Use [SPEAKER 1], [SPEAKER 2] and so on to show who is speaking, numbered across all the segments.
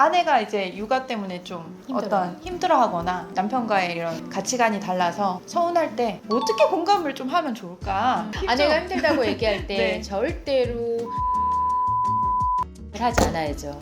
[SPEAKER 1] 아내가 이제 육아 때문에 좀 어떤 힘들어하거나 남편과의 이런 가치관이 달라서 서운할 때 어떻게 공감을 좀 하면 좋을까?
[SPEAKER 2] 아내가 힘들다고 얘기할 때
[SPEAKER 1] 네.
[SPEAKER 2] 절대로 하지 않아야죠.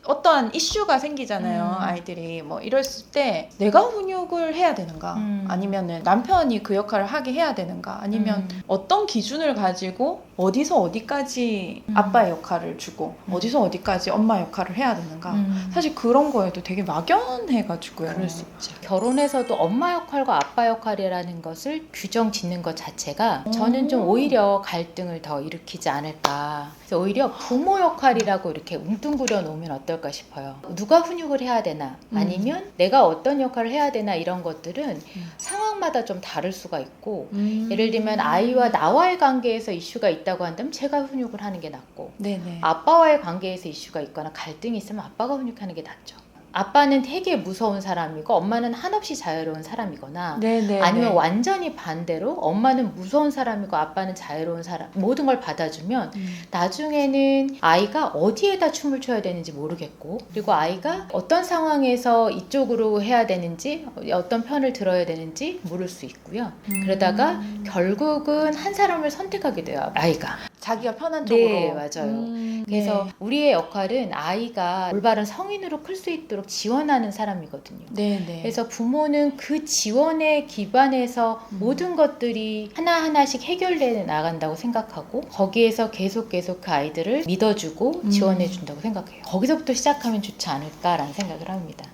[SPEAKER 1] 어떠한 이슈가 생기잖아요. 아이들이 뭐 이랬을 때 내가 훈육을 해야 되는가, 아니면은 남편이 그 역할을 하게 해야 되는가, 아니면 어떤 기준을 가지고 어디서 어디까지 아빠의 역할을 주고 어디서 어디까지 엄마 역할을 해야 되는가. 사실 그런 거에도 되게 막연해가지고요.
[SPEAKER 2] 그럴 수 있죠. 결혼에서도 엄마 역할과 아빠 역할이라는 것을 규정 짓는 것 자체가 저는 좀 오히려 갈등을 더 일으키지 않을까. 그래서 오히려 부모 역할이라고 이렇게 뭉뚱그려 놓으면 어떨까 싶어요. 누가 훈육을 해야 되나, 아니면 내가 어떤 역할을 해야 되나, 이런 것들은 상황마다 좀 다를 수가 있고, 예를 들면 아이와 나와의 관계에서 이슈가 있다고 한다면 제가 훈육을 하는 게 낫고,
[SPEAKER 1] 네네.
[SPEAKER 2] 아빠와의 관계에서 이슈가 있거나 갈등이 있으면 아빠가 훈육하는 게 낫죠. 아빠는 되게 무서운 사람이고 엄마는 한없이 자유로운 사람이거나,
[SPEAKER 1] 네네.
[SPEAKER 2] 아니면 완전히 반대로 엄마는 무서운 사람이고 아빠는 자유로운 사람, 모든 걸 받아주면 나중에는 아이가 어디에다 춤을 춰야 되는지 모르겠고, 그리고 아이가 어떤 상황에서 이쪽으로 해야 되는지, 어떤 편을 들어야 되는지 모를 수 있고요. 그러다가 결국은 한 사람을 선택하게 돼요, 아이가.
[SPEAKER 1] 자기가 편한 쪽으로.
[SPEAKER 2] 네, 맞아요. 그래서 우리의 역할은 아이가 올바른 성인으로 클 수 있도록 지원하는 사람이거든요.
[SPEAKER 1] 네네.
[SPEAKER 2] 그래서 부모는 그 지원에 기반해서 모든 것들이 하나하나씩 해결돼 나간다고 생각하고, 거기에서 계속 그 아이들을 믿어주고 지원해준다고 생각해요. 거기서부터 시작하면 좋지 않을까라는 생각을 합니다.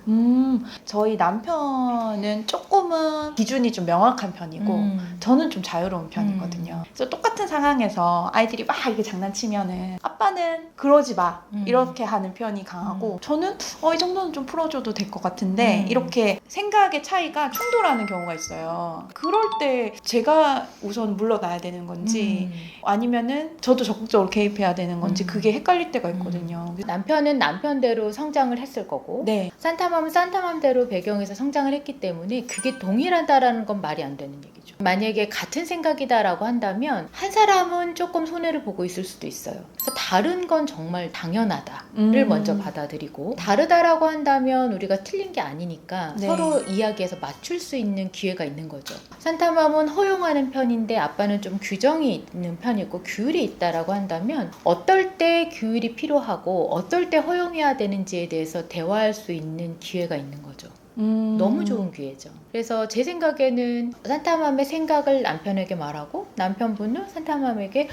[SPEAKER 1] 저희 남편은 조금은 기준이 좀 명확한 편이고 저는 좀 자유로운 편이거든요. 그래서 똑같은 상황에서 아이들이 막 이렇게 장난치면은 아빠는 그러지 마 이렇게 하는 편이 강하고, 저는 이 정도는 좀 풀어줘도 될 것 같은데 이렇게 생각의 차이가 충돌하는 경우가 있어요. 그럴 때 제가 우선 물러나야 되는 건지 아니면은 저도 적극적으로 개입해야 되는 건지 그게 헷갈릴 때가 있거든요.
[SPEAKER 2] 남편은 남편대로 성장을 했을 거고,
[SPEAKER 1] 네.
[SPEAKER 2] 산타맘은 산타맘대로 배경에서 성장을 했기 때문에 그게 동일하다라는 건 말이 안 되는 얘기죠. 만약에 같은 생각이다라고 한다면 한 사람은 조금 손해를 보고 있을 수도 있어요. 그래서 다른 건 정말 당연하다를 먼저 받아들이고, 다르다라고 한다면 우리가 틀린 게 아니니까
[SPEAKER 1] 네.
[SPEAKER 2] 서로 이야기해서 맞출 수 있는 기회가 있는 거죠. 산타맘은 허용하는 편인데 아빠는 좀 규정이 있는 편이고 규율이 있다라고 한다면, 어떨 때 규율이 필요하고 어떨 때 허용해야 되는지에 대해서 대화할 수 있는 기회가 있는 거죠. 너무 좋은 기회죠. 그래서 제 생각에는 산타맘의 생각을 남편에게 말하고, 남편분은 산타맘에게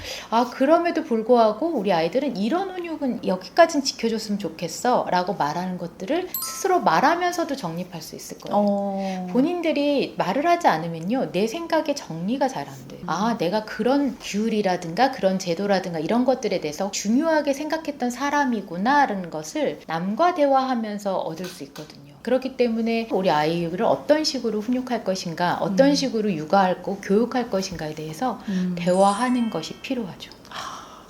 [SPEAKER 2] 그럼에도 불구하고 우리 아이들은 이런 훈육은 여기까지는 지켜줬으면 좋겠어 라고 말하는 것들을 스스로 말하면서도 정립할 수 있을 거예요. 본인들이 말을 하지 않으면요, 내 생각에 정리가 잘 안 돼요. 내가 그런 규율이라든가 그런 제도라든가 이런 것들에 대해서 중요하게 생각했던 사람이구나 라는 것을 남과 대화하면서 얻을 수 있거든요. 그렇기 때문에 우리 아이를 어떤 식으로 훈육할 것인가, 어떤 식으로 육아하고 교육할 것인가에 대해서 대화하는 것이 필요하죠.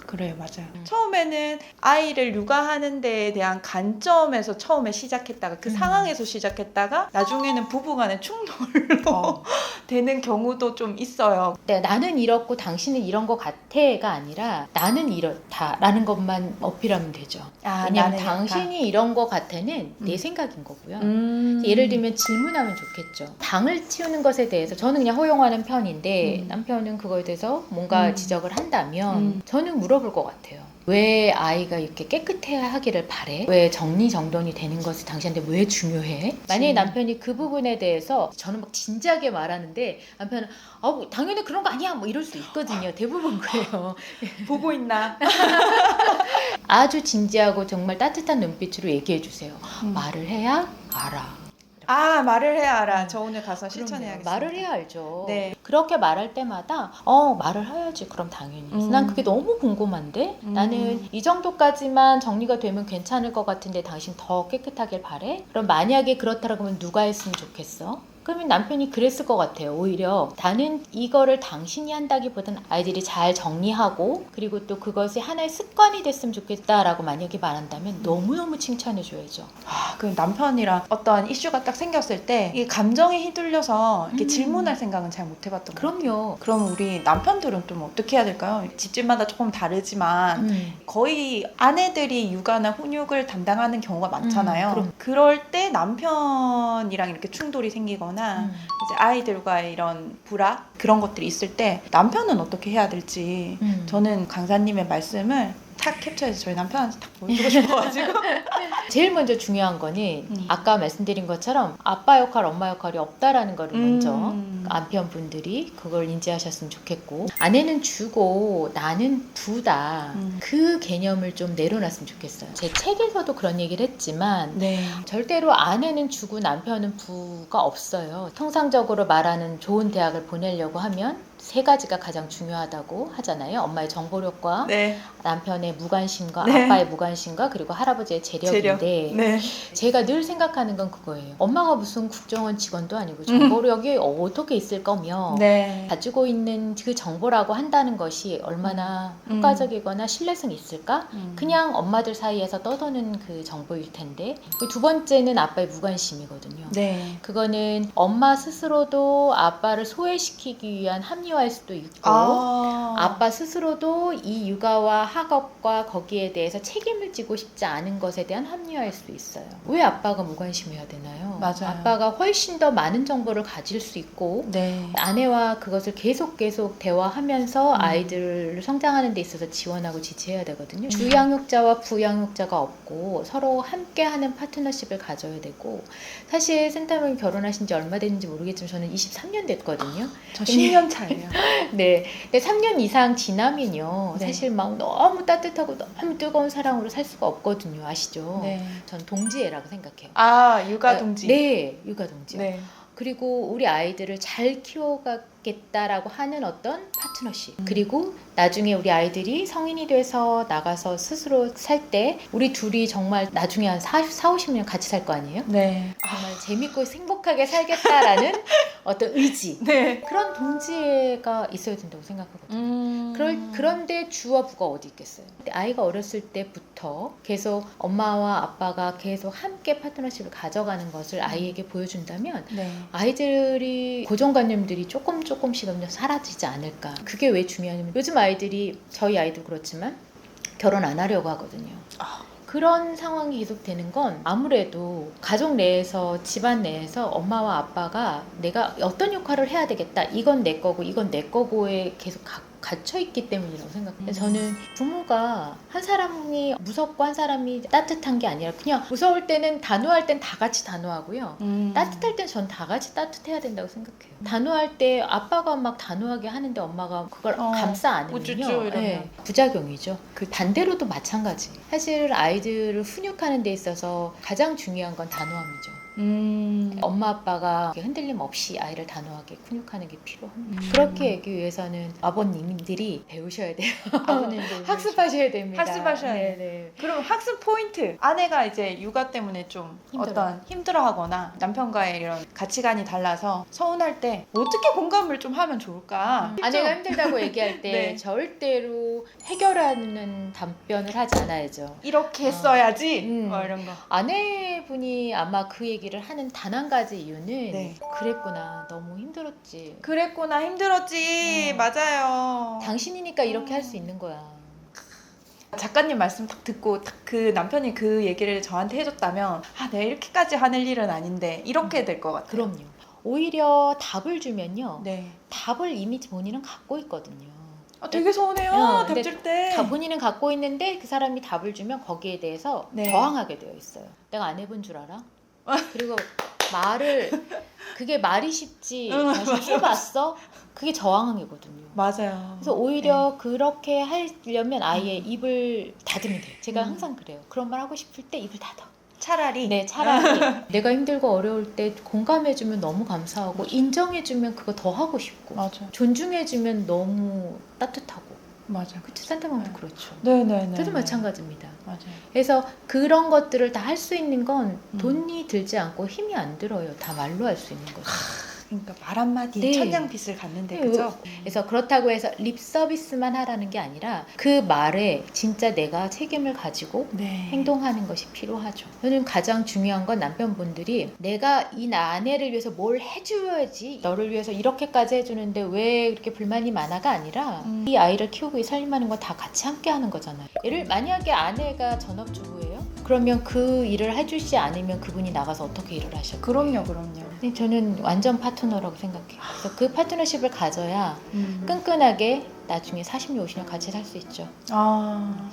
[SPEAKER 1] 그래요, 맞아요. 처음에는 아이를 육아하는 데에 대한 관점에서 처음에 시작했다가 그 상황에서 시작했다가 나중에는 부부간의 충돌로 되는 경우도 좀 있어요.
[SPEAKER 2] 네, 나는 이렇고 당신은 이런 것 같아가 아니라 나는 이렇다라는 것만 어필하면 되죠. 왜냐하면 당신이 이런 것 같아는 내 생각인 거고요. 예를 들면 질문하면 좋겠죠. 방을 치우는 것에 대해서 저는 그냥 허용하는 편인데 남편은 그거에 대해서 뭔가 지적을 한다면 저는 물어볼 것 같아요. 왜 아이가 이렇게 깨끗해야 하기를 바래? 왜 정리정돈이 되는 것이 당신한테 왜 중요해? 만약에 남편이 그 부분에 대해서, 저는 막 진지하게 말하는데 남편은 당연히 그런 거 아니야 뭐 이럴 수 있거든요. 대부분 그래요.
[SPEAKER 1] 보고 있나?
[SPEAKER 2] 아주 진지하고 정말 따뜻한 눈빛으로 얘기해 주세요. 말을 해야 알아.
[SPEAKER 1] 말을 해야 알아. 저 오늘 가서 실천해야겠습니다.
[SPEAKER 2] 말을 해야 알죠.
[SPEAKER 1] 네.
[SPEAKER 2] 그렇게 말할 때마다 말을 해야지 그럼 당연히. 난 그게 너무 궁금한데 나는 이 정도까지만 정리가 되면 괜찮을 것 같은데 당신 더 깨끗하길 바래? 그럼 만약에 그렇다고 하면 누가 했으면 좋겠어? 그러면 남편이 그랬을 것 같아요. 오히려 나는 이거를 당신이 한다기보다는 아이들이 잘 정리하고 그리고 또 그것이 하나의 습관이 됐으면 좋겠다라고 만약에 말한다면 너무너무 칭찬해줘야죠.
[SPEAKER 1] 그 남편이랑 어떤 이슈가 딱 생겼을 때 이게 감정에 휘둘려서 이렇게 질문할 생각은 잘 못 해봤던 것 같아요.
[SPEAKER 2] 그럼요.
[SPEAKER 1] 그럼 우리 남편들은 좀 어떻게 해야 될까요? 집집마다 조금 다르지만 거의 아내들이 육아나 훈육을 담당하는 경우가 많잖아요.
[SPEAKER 2] 그럼.
[SPEAKER 1] 그럴 때 남편이랑 이렇게 충돌이 생기거나 이제 아이들과의 이런 불화 그런 것들이 있을 때 남편은 어떻게 해야 될지 저는 강사님의 말씀을 탁 캡처해서 저희 남편한테 딱 보여주고 싶어가지고
[SPEAKER 2] 제일 먼저 중요한 거는 아까 말씀드린 것처럼 아빠 역할, 엄마 역할이 없다라는 거를 먼저 남편분들이 그걸 인지하셨으면 좋겠고 아내는 주고 나는 부다 그 개념을 좀 내려놨으면 좋겠어요. 제 책에서도 그런 얘기를 했지만
[SPEAKER 1] 네.
[SPEAKER 2] 절대로 아내는 주고 남편은 부가 없어요. 통상적으로 말하는 좋은 대학을 보내려고 하면 세 가지가 가장 중요하다고 하잖아요. 엄마의 정보력과
[SPEAKER 1] 네.
[SPEAKER 2] 남편의 무관심과
[SPEAKER 1] 네.
[SPEAKER 2] 아빠의 무관심과 그리고 할아버지의 재력인데
[SPEAKER 1] 네.
[SPEAKER 2] 제가 늘 생각하는 건 그거예요. 엄마가 무슨 국정원 직원도 아니고 정보력이 어떻게 있을 거며
[SPEAKER 1] 네.
[SPEAKER 2] 가지고 있는 그 정보라고 한다는 것이 얼마나 효과적이거나 신뢰성이 있을까? 그냥 엄마들 사이에서 떠도는 그 정보일 텐데 그리고 두 번째는 아빠의 무관심이거든요.
[SPEAKER 1] 네.
[SPEAKER 2] 그거는 엄마 스스로도 아빠를 소외시키기 위한 합리화일 수도 있고 아빠 스스로도 이 육아와 학업과 거기에 대해서 책임을 지고 싶지 않은 것에 대한 합리화일 수도 있어요. 왜 아빠가 무관심해야 되나요?
[SPEAKER 1] 맞아요.
[SPEAKER 2] 아빠가 훨씬 더 많은 정보를 가질 수 있고
[SPEAKER 1] 네.
[SPEAKER 2] 아내와 그것을 계속 대화하면서 아이들을 성장하는 데 있어서 지원하고 지지해야 되거든요. 주양육자와 부양육자가 없고 서로 함께하는 파트너십을 가져야 되고 사실 센터님 결혼하신 지 얼마 됐는지 모르겠지만 저는 23년 됐거든요.
[SPEAKER 1] 저 10년 차예요.
[SPEAKER 2] 네. 근데 3년 이상 지나면요.
[SPEAKER 1] 네.
[SPEAKER 2] 사실 막 너무 따뜻하고 너무 뜨거운 사랑으로 살 수가 없거든요. 아시죠?
[SPEAKER 1] 네.
[SPEAKER 2] 전 동지애라고 생각해요.
[SPEAKER 1] 육아 동지.
[SPEAKER 2] 네. 육아 동지요.
[SPEAKER 1] 네.
[SPEAKER 2] 그리고 우리 아이들을 잘 키워가겠다라고 하는 어떤 파트너십. 그리고 나중에 우리 아이들이 성인이 돼서 나가서 스스로 살 때 우리 둘이 정말 나중에 한 50년 같이 살 거 아니에요?
[SPEAKER 1] 네.
[SPEAKER 2] 정말 재밌고 행복하게 살겠다라는 어떤 의지.
[SPEAKER 1] 네.
[SPEAKER 2] 그런 동지애가 있어야 된다고 생각하거든요. 그런데 주와 부가 어디 있겠어요? 아이가 어렸을 때부터 계속 엄마와 아빠가 계속 함께 파트너십을 가져가는 것을 아이에게 보여준다면
[SPEAKER 1] 네.
[SPEAKER 2] 아이들이 고정관념들이 조금씩 사라지지 않을까. 그게 왜 중요하냐면 요즘 아이들이 저희 아이도 그렇지만 결혼 안 하려고 하거든요. 그런 상황이 계속되는 건 아무래도 가족 내에서 집안 내에서 엄마와 아빠가 내가 어떤 역할을 해야 되겠다 이건 내 거고 이건 내 거고에 계속 갇혀있기 때문이라고 생각해요. 저는 부모가 한 사람이 무섭고 한 사람이 따뜻한 게 아니라 그냥 무서울 때는 단호할 땐 다 같이 단호하고요. 따뜻할 땐 전 다 같이 따뜻해야 된다고 생각해요. 단호할 때 아빠가 막 단호하게 하는데 엄마가 그걸 감싸 안으면요.
[SPEAKER 1] 우쭈쭈 이러면.
[SPEAKER 2] 네, 부작용이죠. 그 반대로도 마찬가지. 사실 아이들을 훈육하는 데 있어서 가장 중요한 건 단호함이죠. 엄마 아빠가 흔들림 없이 아이를 단호하게 훈육하는 게 필요합니다. 그렇게 하기 위해서는 아버님들이 배우셔야 돼요.
[SPEAKER 1] 아버님들
[SPEAKER 2] 학습하셔야 됩니다.
[SPEAKER 1] 학습하셔야 돼요.
[SPEAKER 2] 네네.
[SPEAKER 1] 그럼 학습 포인트. 아내가 이제 육아 때문에 좀 어떤 힘들어하거나 남편과의 이런 가치관이 달라서 서운할 때 어떻게 공감을 좀 하면 좋을까?
[SPEAKER 2] 아내가 힘들다고 얘기할 때
[SPEAKER 1] 네.
[SPEAKER 2] 절대로 해결하는 답변을 하지 않아야죠.
[SPEAKER 1] 이렇게 했어야지. 뭐 이런 거.
[SPEAKER 2] 아내분이 아마 그 얘기를 하는 단 한 가지 이유는
[SPEAKER 1] 네.
[SPEAKER 2] 그랬구나 너무 힘들었지.
[SPEAKER 1] 그랬구나 힘들었지. 맞아요.
[SPEAKER 2] 당신이니까 이렇게 할 수 있는 거야.
[SPEAKER 1] 작가님 말씀 딱 듣고 딱 그 남편이 그 얘기를 저한테 해줬다면 내가 이렇게까지 하는 일은 아닌데 이렇게 될 것 같아요.
[SPEAKER 2] 그럼요. 오히려 답을 주면요.
[SPEAKER 1] 네.
[SPEAKER 2] 답을 이미 본인은 갖고 있거든요.
[SPEAKER 1] 되게 서운해요. 답
[SPEAKER 2] 근데
[SPEAKER 1] 줄 때.
[SPEAKER 2] 본인은 갖고 있는데 그 사람이 답을 주면 거기에 대해서
[SPEAKER 1] 네.
[SPEAKER 2] 저항하게 되어 있어요. 내가 안 해본 줄 알아? 그리고 그게 말이 쉽지 다시 해봤어? 그게 저항이거든요.
[SPEAKER 1] 맞아요.
[SPEAKER 2] 그래서 오히려 그렇게 하려면 아예 입을 닫으면 돼요. 제가 항상 그래요. 그런 말 하고 싶을 때 입을 닫아.
[SPEAKER 1] 차라리.
[SPEAKER 2] 네, 차라리 내가 힘들고 어려울 때 공감해주면 너무 감사하고 인정해주면 그거 더 하고 싶고
[SPEAKER 1] 맞아.
[SPEAKER 2] 존중해주면 너무 따뜻하고
[SPEAKER 1] 맞아.
[SPEAKER 2] 그쵸? 산타맘도 그렇죠.
[SPEAKER 1] 네네네.
[SPEAKER 2] 저도 마찬가지입니다.
[SPEAKER 1] 맞아요.
[SPEAKER 2] 그래서 그런 것들을 다 할 수 있는 건
[SPEAKER 1] 음.
[SPEAKER 2] 돈이 들지 않고 힘이 안 들어요. 다 말로 할 수 있는 거죠.
[SPEAKER 1] 그러니까 말 한마디에
[SPEAKER 2] 네.
[SPEAKER 1] 천냥빚을 갚는데
[SPEAKER 2] 네,
[SPEAKER 1] 그죠?
[SPEAKER 2] 그래서 그렇다고 해서 립 서비스만 하라는 게 아니라 그 말에 진짜 내가 책임을 가지고
[SPEAKER 1] 네.
[SPEAKER 2] 행동하는 것이 필요하죠. 저는 가장 중요한 건 남편분들이 내가 이 아내를 위해서 뭘 해줘야지, 너를 위해서 이렇게까지 해주는데 왜 이렇게 불만이 많아가 아니라 이 아이를 키우고 이 살림하는 거 다 같이 함께 하는 거잖아요. 만약에 아내가 전업주부예요? 그러면 그 일을 해주지 않으면 그분이 나가서 어떻게 일을 하실까요?
[SPEAKER 1] 그럼요.
[SPEAKER 2] 근데 저는 완전 파트너라고 생각해요. 그래서 그 파트너십을 가져야
[SPEAKER 1] 끈끈.
[SPEAKER 2] 끈끈하게 나중에 40년, 50년 같이 살 수 있죠.
[SPEAKER 1] 아.